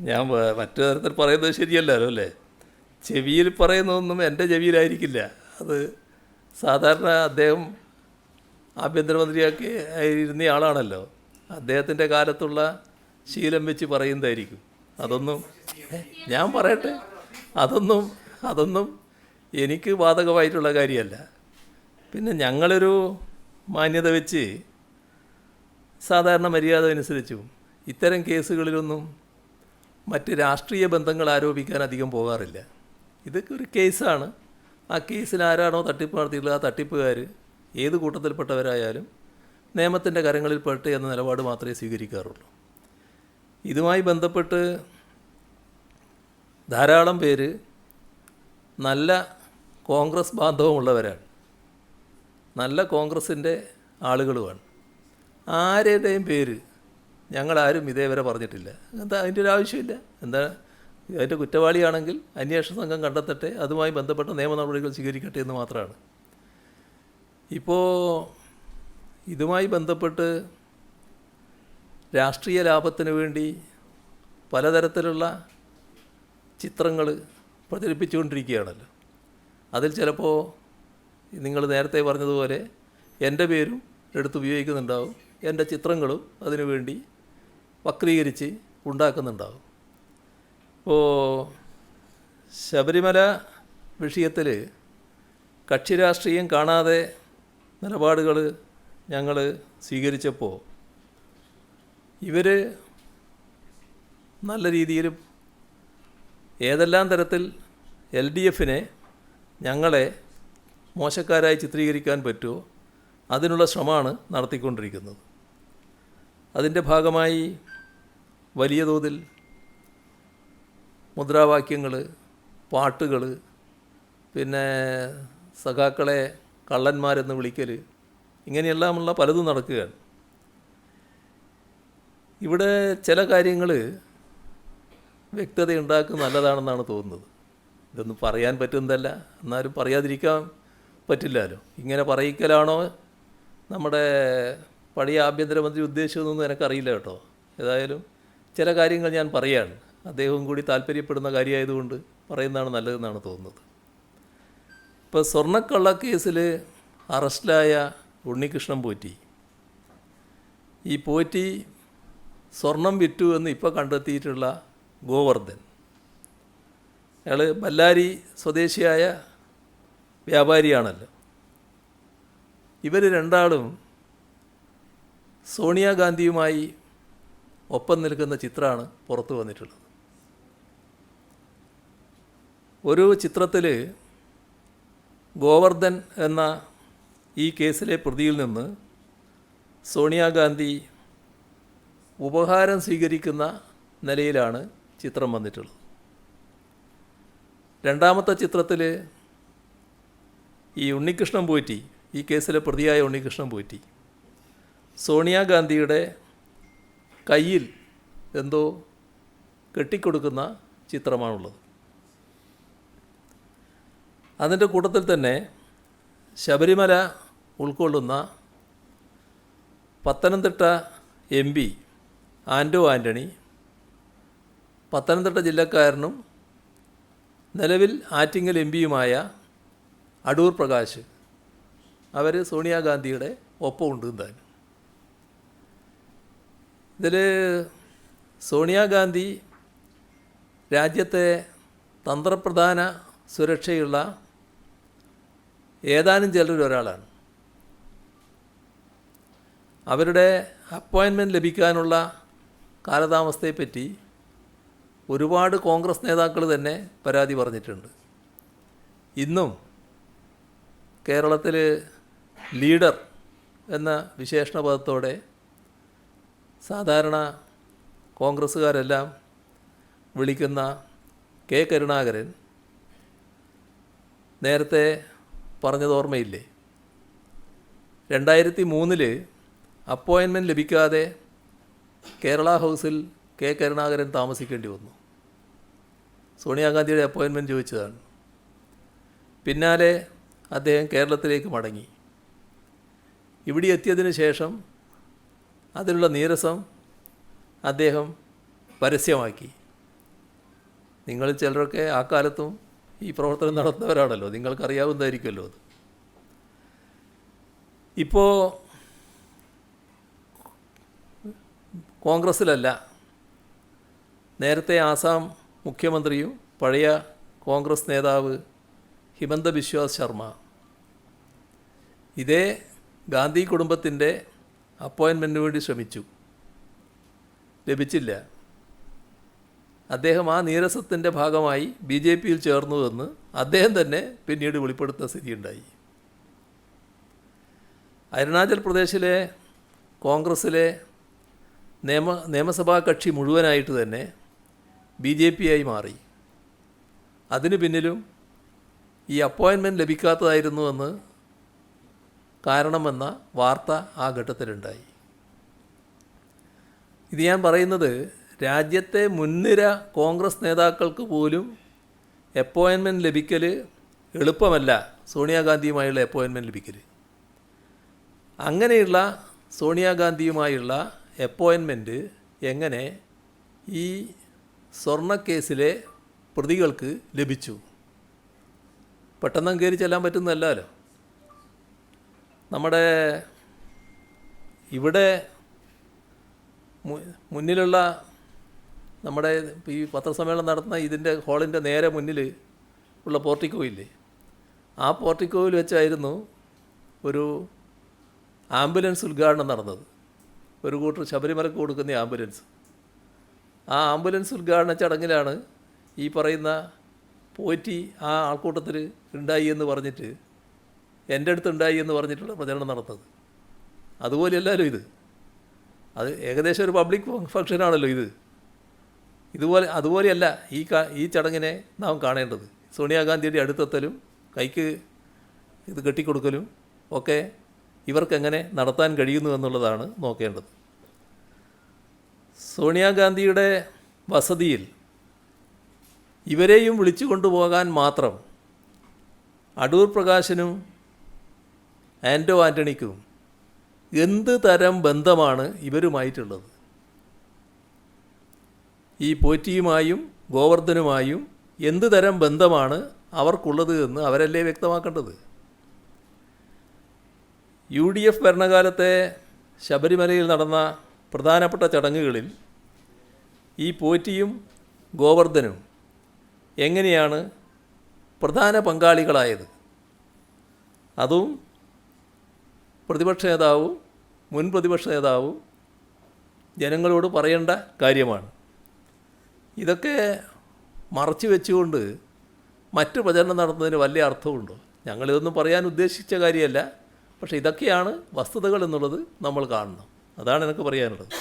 ഞാൻ മറ്റു തരത്തിൽ പറയുന്നത് ശരിയല്ലല്ലോ അല്ലേ? ചെവിയിൽ പറയുന്നതൊന്നും എൻ്റെ ചെവിയിലായിരിക്കില്ല. അത് സാധാരണ അദ്ദേഹം ആഭ്യന്തരമന്ത്രിയാക്കി ഇരുന്ന ആളാണല്ലോ, അദ്ദേഹത്തിൻ്റെ കാലത്തുള്ള ശീലം വെച്ച് പറയുന്നതായിരിക്കും. അതൊന്നും ഞാൻ പറയട്ടെ, അതൊന്നും അതൊന്നും എനിക്ക് ബാധകമായിട്ടുള്ള കാര്യമല്ല. പിന്നെ ഞങ്ങളൊരു മാന്യത വെച്ച് സാധാരണ മര്യാദ അനുസരിച്ചും ഇത്തരം കേസുകളിലൊന്നും മറ്റ് രാഷ്ട്രീയ ബന്ധങ്ങൾ ആരോപിക്കാൻ അധികം പോകാറില്ല. ഇതൊക്കെ ഒരു കേസാണ്. ആ കേസിൽ ആരാണോ തട്ടിപ്പ് നടത്തിയിട്ടുള്ളത് ആ തട്ടിപ്പുകാർ ഏത് കൂട്ടത്തിൽപ്പെട്ടവരായാലും നിയമത്തിൻ്റെ കരങ്ങളിൽ പെട്ട് എന്ന നിലപാട് മാത്രമേ സ്വീകരിക്കാറുള്ളൂ. ഇതുമായി ബന്ധപ്പെട്ട് ധാരാളം പേര് നല്ല കോൺഗ്രസ് ബാന്ധവമുള്ളവരാണ്, നല്ല കോൺഗ്രസിൻ്റെ ആളുകളുമാണ്. ആരുടെയും പേര് ഞങ്ങളാരും ഇതേവരെ പറഞ്ഞിട്ടില്ല. എന്താ അതിൻ്റെ ഒരു ആവശ്യമില്ല. എന്താ അതിൻ്റെ കുറ്റവാളിയാണെങ്കിൽ അന്വേഷണ സംഘം കണ്ടെത്തട്ടെ, അതുമായി ബന്ധപ്പെട്ട നിയമ നടപടികൾ സ്വീകരിക്കട്ടെ എന്ന് മാത്രമാണ്. ഇപ്പോൾ ഇതുമായി ബന്ധപ്പെട്ട് രാഷ്ട്രീയ ലാഭത്തിന് വേണ്ടി പലതരത്തിലുള്ള ചിത്രങ്ങൾ പ്രചരിപ്പിച്ചുകൊണ്ടിരിക്കുകയാണല്ലോ. അതിൽ ചിലപ്പോൾ നിങ്ങൾ നേരത്തെ പറഞ്ഞതുപോലെ എൻ്റെ പേരും എടുത്തുപയോഗിക്കുന്നുണ്ടാവും, എൻ്റെ ചിത്രങ്ങളും അതിനു വേണ്ടി വക്രീകരിച്ച് ഉണ്ടാക്കുന്നുണ്ടാവും. ഇപ്പോൾ ശബരിമല വിഷയത്തിൽ കക്ഷി രാഷ്ട്രീയം കാണാതെ നിലപാടുകൾ ഞങ്ങൾ സ്വീകരിച്ചപ്പോൾ ഇവർ നല്ല രീതിയിലും ഏതെല്ലാം തരത്തിൽ LDFനെ ഞങ്ങളെ മോശക്കാരായി ചിത്രീകരിക്കാൻ പറ്റുമോ അതിനുള്ള ശ്രമമാണ് നടത്തിക്കൊണ്ടിരിക്കുന്നത്. അതിൻ്റെ ഭാഗമായി വലിയ തോതിൽ മുദ്രാവാക്യങ്ങൾ, പാട്ടുകൾ, പിന്നെ സഖാക്കളെ കള്ളന്മാരെന്ന് വിളിക്കൽ, ഇങ്ങനെയെല്ലാമുള്ള പലതും നടക്കുകയാണ്. ഇവിടെ ചില കാര്യങ്ങൾ വ്യക്തതയുണ്ടാക്കുന്നത് നല്ലതാണെന്നാണ് തോന്നുന്നത്. ഇതൊന്നും പറയാൻ പറ്റുന്നതല്ല, എന്നാലും പറയാതിരിക്കാൻ പറ്റില്ലല്ലോ. ഇങ്ങനെ പറയിക്കലാണോ നമ്മുടെ പഴയ ആഭ്യന്തരമന്ത്രി ഉദ്ദേശിച്ചതെന്നൊന്നും എനിക്കറിയില്ല കേട്ടോ. ഏതായാലും ചില കാര്യങ്ങൾ ഞാൻ പറയുകയാണ്, അദ്ദേഹവും കൂടി താല്പര്യപ്പെടുന്ന കാര്യമായതുകൊണ്ട് പറയുന്നതാണ് നല്ലതെന്നാണ് തോന്നുന്നത്. ഇപ്പോൾ സ്വർണ്ണക്കള്ളക്കേസിൽ അറസ്റ്റിലായ ഉണ്ണികൃഷ്ണൻ പോറ്റി, ഈ പോറ്റി സ്വർണം വിറ്റു എന്ന് ഇപ്പോൾ കണ്ടെത്തിയിട്ടുള്ള ഗോവർദ്ധൻ, അയാൾ ബല്ലാരി സ്വദേശിയായ വ്യാപാരിയാണല്ലോ. ഇവർ രണ്ടാളും സോണിയാഗാന്ധിയുമായി ഒപ്പം നിൽക്കുന്ന ചിത്രമാണ് പുറത്തു വന്നിട്ടുള്ളത്. ഒരു ചിത്രത്തിൽ ഗോവർദ്ധൻ എന്ന ഈ കേസിലെ പ്രതിയിൽ നിന്ന് സോണിയാഗാന്ധി ഉപഹാരം സ്വീകരിക്കുന്ന നിലയിലാണ് ചിത്രം വന്നിട്ടുള്ളത്. രണ്ടാമത്തെ ചിത്രത്തിൽ ഈ ഉണ്ണികൃഷ്ണൻ പോറ്റി, ഈ കേസിലെ പ്രതിയായ ഉണ്ണികൃഷ്ണൻ പോറ്റി, സോണിയാഗാന്ധിയുടെ കയ്യിൽ എന്തോ കെട്ടിക്കൊടുക്കുന്ന ചിത്രമാണുള്ളത്. അതിൻ്റെ കൂട്ടത്തിൽ തന്നെ ശബരിമല ഉൾക്കൊള്ളുന്ന പത്തനംതിട്ട MP ആൻ്റോ ആൻ്റണി, പത്തനംതിട്ട ജില്ലക്കാരനും നിലവിൽ ആറ്റിങ്ങൽ MP അടൂർ പ്രകാശ്, അവർ സോണിയാഗാന്ധിയുടെ ഒപ്പമുണ്ട് താനും. ഇതിൽ സോണിയാഗാന്ധി രാജ്യത്തെ തന്ത്രപ്രധാന സുരക്ഷയുള്ള ഏതാനും ചിലരൊരാളാണ്. അവരുടെ അപ്പോയിൻമെൻറ്റ് ലഭിക്കാനുള്ള കാലതാമസത്തെപ്പറ്റി ഒരുപാട് കോൺഗ്രസ് നേതാക്കൾ തന്നെ പരാതി പറഞ്ഞിട്ടുണ്ട്. ഇന്നും കേരളത്തിൽ ലീഡർ എന്ന വിശേഷണ പദത്തോടെ സാധാരണ കോൺഗ്രസ്സുകാരെല്ലാം വിളിക്കുന്ന K. കരുണാകരൻ നേരത്തെ പറഞ്ഞത് ഓർമ്മയില്ലേ? 2003 അപ്പോയിൻമെൻറ്റ് ലഭിക്കാതെ കേരള ഹൗസിൽ K. കരുണാകരൻ താമസിക്കേണ്ടി വന്നു. സോണിയാഗാന്ധിയുടെ അപ്പോയിൻമെൻറ്റ് ചോദിച്ചതാണ്. പിന്നാലെ അദ്ദേഹം കേരളത്തിലേക്ക് മടങ്ങി. ഇവിടെ എത്തിയതിന് ശേഷം അതിലുള്ള നീരസം അദ്ദേഹം പരസ്യമാക്കി. നിങ്ങൾ ചിലരൊക്കെ ആ കാലത്തും ഈ പ്രവർത്തനം നടത്തുന്നവരാണല്ലോ, നിങ്ങൾക്കറിയാവുന്നതായിരിക്കുമല്ലോ അത്. ഇപ്പോൾ കോൺഗ്രസ്സിലല്ല, നേരത്തെ ആസാം മുഖ്യമന്ത്രിയും പഴയ കോൺഗ്രസ് നേതാവ് ഹിമന്ത ബിശ്വ ശർമ്മ ഇതേ ഗാന്ധി കുടുംബത്തിൻ്റെ അപ്പോയിൻമെൻറ്റിന് വേണ്ടി ശ്രമിച്ചു, ലഭിച്ചില്ല. അദ്ദേഹം ആ നീരസത്തിൻ്റെ ഭാഗമായി BJPയിൽ ചേർന്നുവെന്ന് അദ്ദേഹം തന്നെ പിന്നീട് വെളിപ്പെടുത്തുന്ന സ്ഥിതിയുണ്ടായി. അരുണാചൽ പ്രദേശിലെ കോൺഗ്രസ്സിലെ നിയമസഭാ കക്ഷി മുഴുവനായിട്ട് തന്നെ BJPയായി മാറി. അതിനു പിന്നിലും ഈ അപ്പോയിൻമെൻറ്റ് ലഭിക്കാത്തതായിരുന്നുവെന്ന് കാരണമെന്ന വാർത്ത ആ ഘട്ടത്തിലുണ്ടായി. ഇത് ഞാൻ പറയുന്നത് രാജ്യത്തെ മുൻനിര കോൺഗ്രസ് നേതാക്കൾക്ക് പോലും അപ്പോയിൻമെൻറ്റ് ലഭിക്കൽ എളുപ്പമല്ല, സോണിയാഗാന്ധിയുമായുള്ള അപ്പോയിൻമെൻറ്റ് ലഭിക്കൽ. അങ്ങനെയുള്ള സോണിയാഗാന്ധിയുമായുള്ള അപ്പോയിൻമെൻറ്റ് എങ്ങനെ ഈ സ്വർണ്ണക്കേസിലെ പ്രതികൾക്ക് ലഭിച്ചു? പെട്ടെന്ന് കയറി ചെല്ലാൻ പറ്റുന്നതല്ലല്ലോ. നമ്മുടെ ഇവിടെ മുന്നിലുള്ള നമ്മുടെ ഈ പത്രസമ്മേളനം നടത്തുന്ന ഇതിൻ്റെ ഹാളിൻ്റെ നേരെ മുന്നിൽ ഉള്ള പോർട്ടിക്കോ ഇല്ലേ, ആ പോർട്ടിക്കോയിൽ വെച്ചായിരുന്നു ഒരു ആംബുലൻസ് ഉദ്ഘാടനം നടന്നത്. ഒരു കൂട്ടർ ശബരിമലക്ക് കൊടുക്കുന്ന ആംബുലൻസ്. ആ ആംബുലൻസ് ഉദ്ഘാടന ചടങ്ങിലാണ് ഈ പറയുന്ന പോറ്റി ആ ആൾക്കൂട്ടത്തിൽ ഉണ്ടായി എന്ന് പറഞ്ഞിട്ട്, എൻ്റെ അടുത്തുണ്ടായി എന്ന് പറഞ്ഞിട്ടുള്ള പ്രചരണം നടന്നത്. അതുപോലെയല്ലല്ലോ ഇത്. അത് ഏകദേശം ഒരു പബ്ലിക് ഫംഗ്ഷനാണല്ലോ ഇത്. അതുപോലെയല്ല ഈ ചടങ്ങിനെ നാം കാണേണ്ടത്. സോണിയാഗാന്ധിയുടെ അടുത്തെത്തലും കൈക്ക് ഇത് കെട്ടിക്കൊടുക്കലും ഒക്കെ ഇവർക്കെങ്ങനെ നടത്താൻ കഴിയുന്നു എന്നുള്ളതാണ് നോക്കേണ്ടത്. സോണിയാഗാന്ധിയുടെ വസതിയിൽ ഇവരെയും വിളിച്ചു കൊണ്ടുപോകാൻ മാത്രം അടൂർ പ്രകാശിനും ആൻറ്റോ ആൻ്റണിക്കും എന്ത് തരം ബന്ധമാണ് ഇവരുമായിട്ടുള്ളത്? ഈ പോറ്റിയുമായും ഗോവർദ്ധനുമായും എന്ത് തരം ബന്ധമാണ് അവർക്കുള്ളത് എന്ന് അവരല്ലേ വ്യക്തമാക്കേണ്ടത്. UDF ഭരണകാലത്തെ ശബരിമലയിൽ നടന്ന പ്രധാനപ്പെട്ട ചടങ്ങുകളിൽ ഈ പോറ്റിയും ഗോവർദ്ധനും എങ്ങനെയാണ് പ്രധാന പങ്കാളികളായത്? അതും പ്രതിപക്ഷ നേതാവും മുൻ പ്രതിപക്ഷ നേതാവും ജനങ്ങളോട് പറയേണ്ട കാര്യമാണ്. ഇതൊക്കെ മറച്ചു വെച്ചുകൊണ്ട് മറ്റ് പ്രചരണം നടത്തുന്നതിന് വലിയ അർത്ഥമുണ്ടോ? ഞങ്ങളിതൊന്നും പറയാൻ ഉദ്ദേശിച്ച കാര്യമല്ല, പക്ഷേ ഇതൊക്കെയാണ് വസ്തുതകൾ എന്നുള്ളത് നമ്മൾ കാണണം. അതാണ് എനിക്ക് പറയാനുള്ളത്.